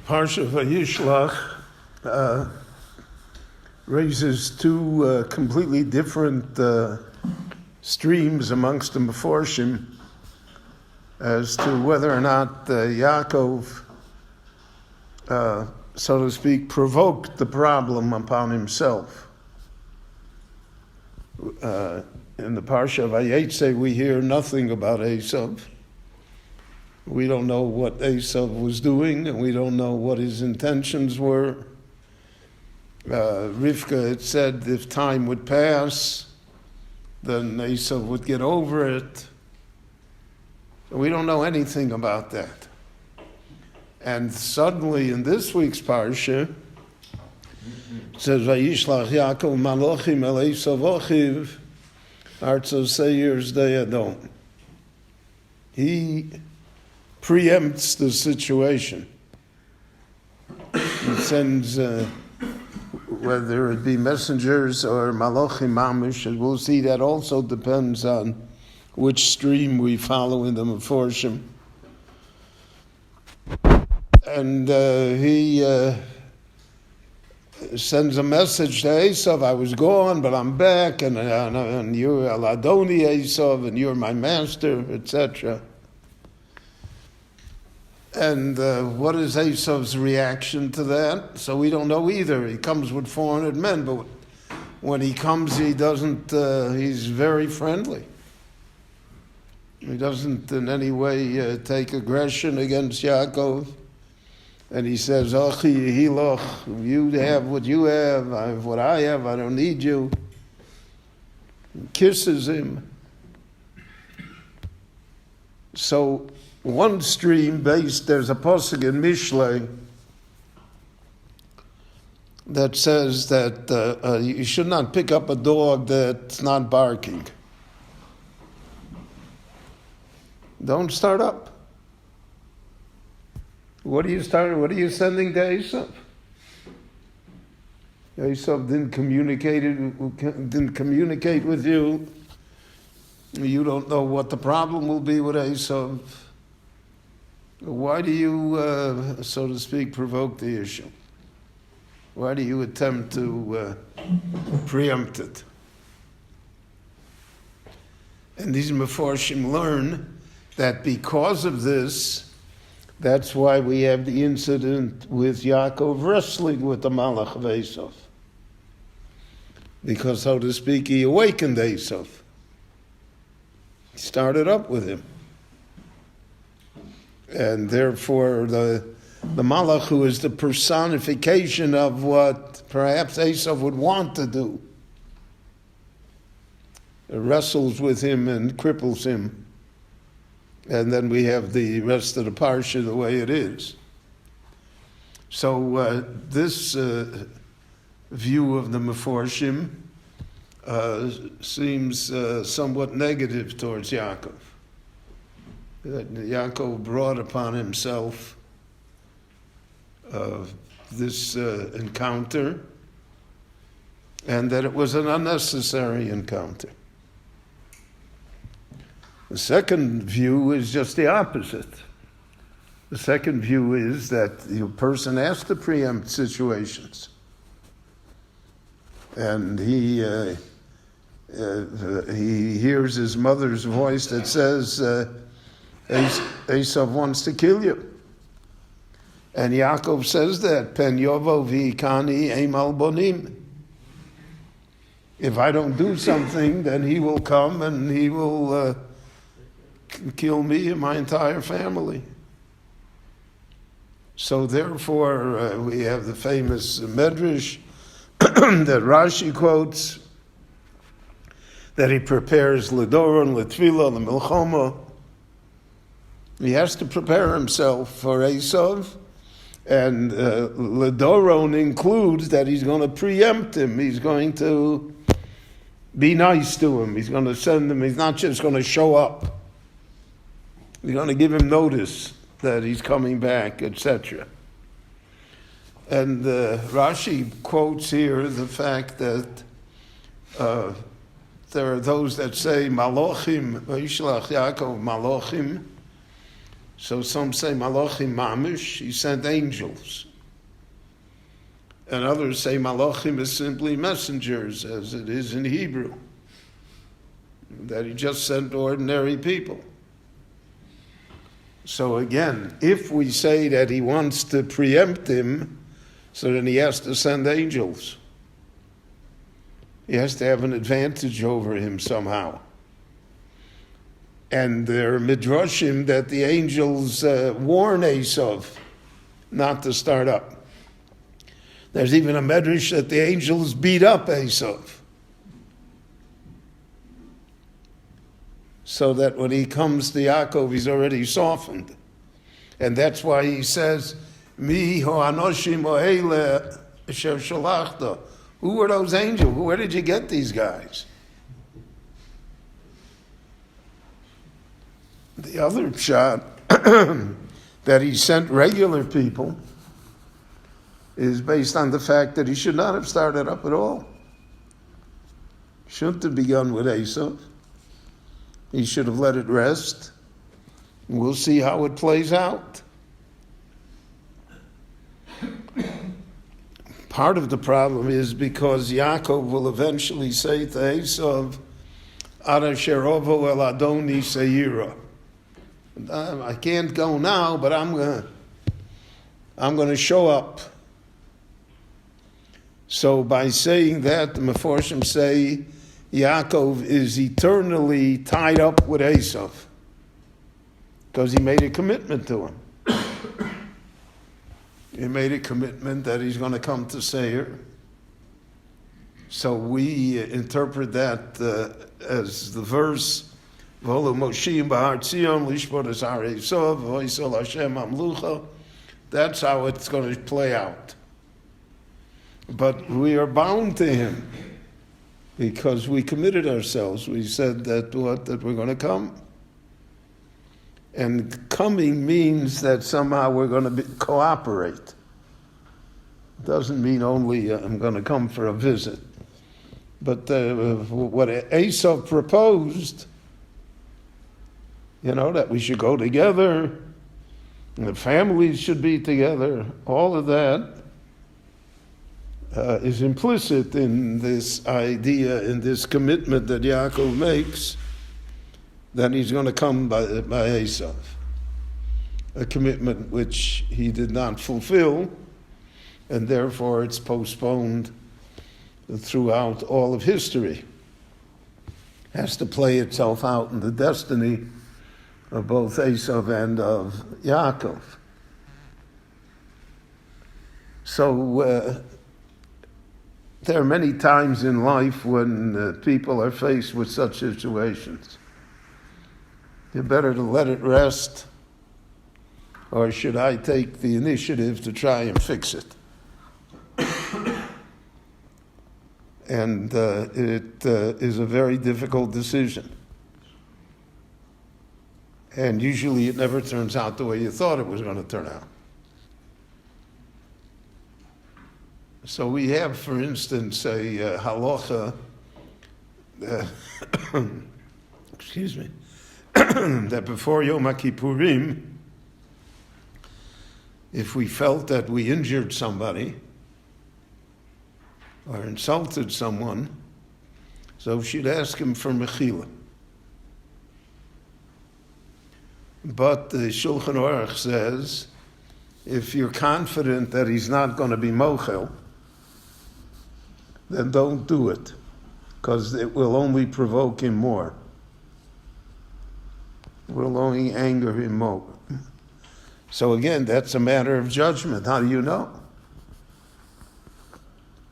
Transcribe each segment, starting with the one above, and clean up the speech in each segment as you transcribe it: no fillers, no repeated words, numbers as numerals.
Parsha vayishlach raises two completely different streams amongst the Meforshim as to whether or not Yaakov, so to speak, provoked the problem upon himself. In the Parsha Vayetze, we hear nothing about Esav. We don't know what Esav was doing, and we don't know what his intentions were. Rivka had said if time would pass, then Esav would get over it. We don't know anything about that. And suddenly in this week's Parsha, it says, vayishlach Yaakov malachim el Esav achiv, artzo seirs deyadon. He preempts the situation. He sends, whether it be messengers or malachim mamish, and we'll see that also depends on which stream we follow in the Meforshim. And he sends a message to Esav, I was gone, but I'm back, and you're Aladoni Esav, and you're my master, etc. And what is Esav's reaction to that? So we don't know either. He comes with 400 men, but when he comes, he doesn't, he's very friendly. He doesn't in any way take aggression against Yaakov. And he says, Achi Yehiloch, you have what you have, I have what I have, I don't need you. He kisses him. So one stream based, there's a pasuk in Mishlei that says that you should not pick up a dog that's not barking. Don't start up. What are you sending to Esav? Esav didn't communicate with you. You don't know what the problem will be with Esav. Why do you, so to speak, provoke the issue? Why do you attempt to preempt it? And these Meforshim learn that because of this, that's why we have the incident with Yaakov wrestling with the Malach of Esav. Because, so to speak, he awakened Esav. He started up with him. And therefore, the Malach, who is the personification of what perhaps Esav would want to do, wrestles with him and cripples him. And then we have the rest of the parsha the way it is. So this view of the Meforshim seems somewhat negative towards Yaakov. That Yaakov brought upon himself this encounter, and that it was an unnecessary encounter. The second view is just the opposite. The second view is that the person has to preempt situations. And he hears his mother's voice that says, Esav wants to kill you. And Yaakov says that, Pen yovo v'ikani eimal bonim. If I don't do something, then he will come and he will kill me and my entire family. So therefore, we have the famous Medrash that Rashi quotes, that he prepares L'doron, L'tfila, L'milchoma. He has to prepare himself for Esav, and L'doron includes that he's going to preempt him. He's going to be nice to him. He's going to send him. He's not just going to show up. He's going to give him notice that he's coming back, etc. And Rashi quotes here the fact that there are those that say, Malochim, vayishlach Yaakov Malochim, So some say malachim mamish, he sent angels. And others say malachim is simply messengers, as it is in Hebrew, that he just sent ordinary people. So again, if we say that he wants to preempt him, so then he has to send angels. He has to have an advantage over him somehow. And there are midrashim that the angels warn Esav not to start up. There's even a medrash that the angels beat up Esav, so that when he comes to Yaakov, he's already softened. And that's why he says, Mi ho anoshim o'ele asher shalachta. Who were those angels? Where did you get these guys? The other pshat that he sent regular people is based on the fact that he should not have started up at all. Shouldn't have begun with Esav. He should have let it rest. We'll see how it plays out. Part of the problem is because Yaakov will eventually say to Esav, Ara sherovo el Adoni seira. I can't go now, but I'm going to show up. So by saying that, the Meforshim say Yaakov is eternally tied up with Esav because he made a commitment to him. He made a commitment that he's going to come to Seir. So we interpret that as the verse, V'olu Moshim b'har Tzion lishpot es har Esav v'oisol Hashem amlucha. That's how it's going to play out. But we are bound to him because we committed ourselves. We said that we're going to come. And coming means that somehow we're going to cooperate. It doesn't mean only I'm going to come for a visit. But what Esav proposed, that we should go together, and the families should be together, all of that is implicit in this idea, in this commitment that Yaakov makes, that he's going to come by Esav. A commitment which he did not fulfill, and therefore it's postponed throughout all of history. Has to play itself out in the destiny of both Esav and of Yaakov. So there are many times in life when people are faced with such situations. You're better to let it rest, or should I take the initiative to try and fix it? And it is a very difficult decision. And usually it never turns out the way you thought it was going to turn out. So we have, for instance, a halacha, excuse me, that before Yom HaKippurim, if we felt that we injured somebody or insulted someone, so she'd ask him for mechila. But the Shulchan Aruch says, if you're confident that he's not going to be mochel, then don't do it, because it will only provoke him more. It will only anger him more. So again, that's a matter of judgment. How do you know?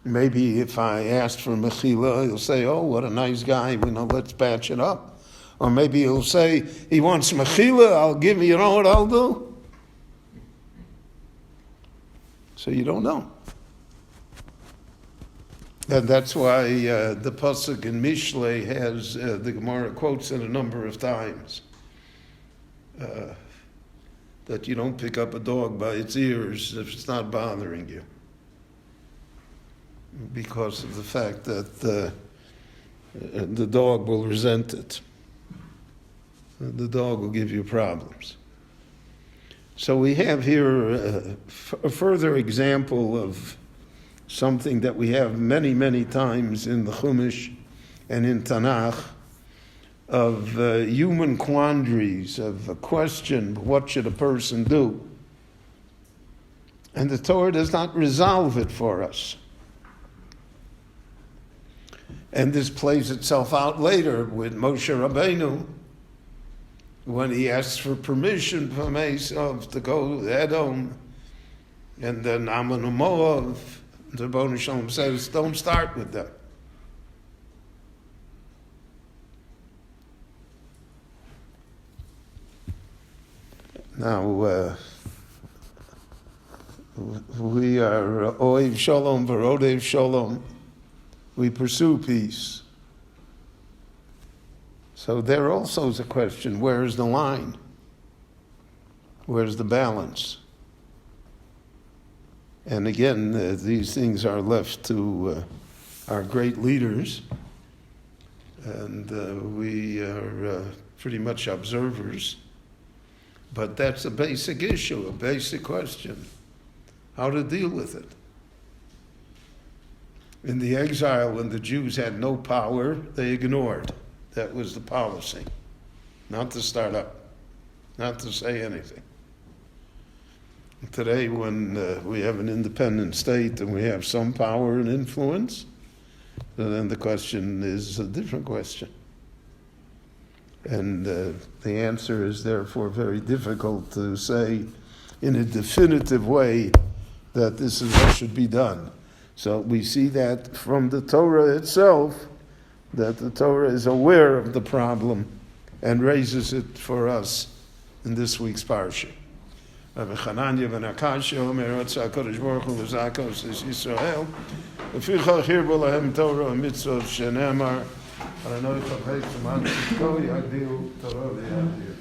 Maybe if I asked for mechila, he'll say, oh, what a nice guy, let's patch it up. Or maybe he'll say, he wants mechila, I'll give you, what I'll do? So you don't know. And that's why the pasuk in Mishlei has, the Gemara quotes it a number of times, that you don't pick up a dog by its ears if it's not bothering you, because of the fact that the dog will resent it. The dog will give you problems. So we have here a further example of something that we have many, many times in the Chumash and in Tanakh, of human quandaries, of a question, what should a person do? And the Torah does not resolve it for us. And this plays itself out later with Moshe Rabbeinu, when he asks for permission from Esav to go to Edom, and then Ammon and Moab, the Rebbeinu Shalom says, don't start with them. Now, we are Oiv Shalom, Verodev Shalom. We pursue peace. So there also is a question, where's the line? Where's the balance? And again, these things are left to our great leaders, and we are pretty much observers. But that's a basic issue, a basic question, how to deal with it. In the exile, when the Jews had no power, they ignored. That was the policy. Not to start up, not to say anything. Today, when we have an independent state and we have some power and influence, then the question is a different question. And the answer is therefore very difficult to say in a definitive way that this is what should be done. So we see that from the Torah itself, that the Torah is aware of the problem and raises it for us in this week's parsha. Rabbi Chananya ben Akashia, Omer Ratzah HaKadosh Baruch Hu L'Zakos Es Yisrael, V'fichach hirbo lahem Torah u'mitzvot shenemar, Aranoi Chavei Tzman Tzidko Yagdilu Torah v'Yagdir.